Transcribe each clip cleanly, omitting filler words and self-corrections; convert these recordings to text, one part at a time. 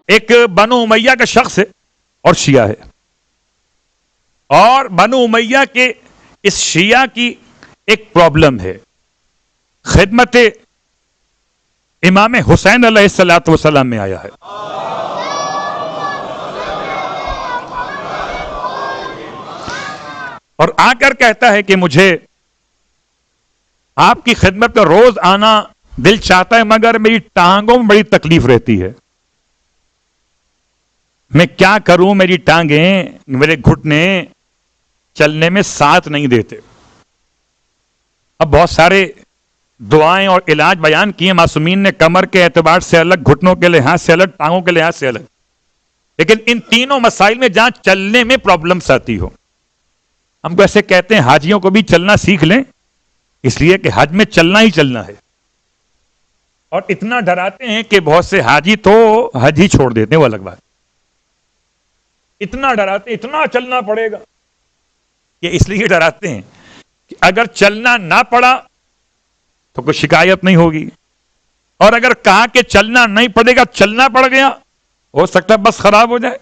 ایک بنو امیہ کا شخص ہے اور شیعہ ہے، اور بنو امیہ کے اس شیعہ کی ایک پرابلم ہے، خدمت امام حسین علیہ الصلوۃ والسلام میں آیا ہے. اور آ کر کہتا ہے کہ مجھے آپ کی خدمت میں روز آنا دل چاہتا ہے، مگر میری ٹانگوں میں بڑی تکلیف رہتی ہے. میں کیا کروں، میری ٹانگیں، میرے گھٹنے چلنے میں ساتھ نہیں دیتے. اب بہت سارے دعائیں اور علاج بیان کیے معصومین نے، کمر کے اعتبار سے الگ، گھٹنوں کے لحاظ سے الگ، ٹانگوں کے لحاظ سے الگ، لیکن ان تینوں مسائل میں جہاں چلنے میں پرابلمس آتی ہو، ہم کو ایسے کہتے ہیں حاجیوں کو بھی چلنا سیکھ لیں، اس لیے کہ حج میں چلنا ہی چلنا ہے. اور اتنا ڈراتے ہیں کہ بہت سے حاجی تو حج ہی چھوڑ دیتے ہیں، وہ الگ بات. اتنا ڈراتے، اتنا چلنا پڑے گا، کہ اس لیے ڈراتے ہیں کہ اگر چلنا نہ پڑا تو کوئی شکایت نہیں ہوگی، اور اگر کہا کہ چلنا نہیں پڑے گا، چلنا پڑ گیا، ہو سکتا ہے بس خراب ہو جائے،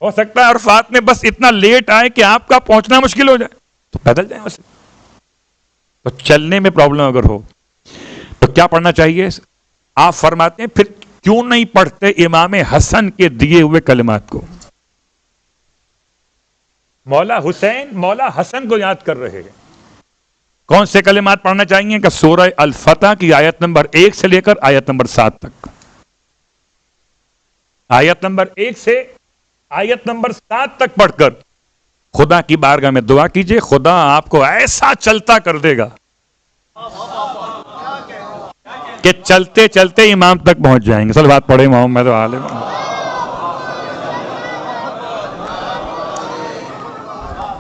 ہو سکتا ہے عرفات میں بس اتنا لیٹ آئے کہ آپ کا پہنچنا مشکل ہو جائے، تو پیدل جائیں ویسے. تو چلنے میں پرابلم اگر ہو تو کیا پڑھنا چاہیے؟ آپ فرماتے ہیں پھر کیوں نہیں پڑھتے امام حسن کے دیے ہوئے کلمات کو؟ مولا حسین، مولا حسن کو یاد کر رہے ہیں. کون سے کلمات پڑھنا چاہیے؟ کہ سورہ الفتح کی آیت نمبر 1 سے لے کر آیت نمبر 7 تک. آیت نمبر 1 سے آیت نمبر 7 تک پڑھ کر خدا کی بارگاہ میں دعا کیجئے، خدا آپ کو ایسا چلتا کر دے گا کہ چلتے چلتے امام تک پہنچ جائیں گے. صلوات پڑھیں محمد وآلہ محمد.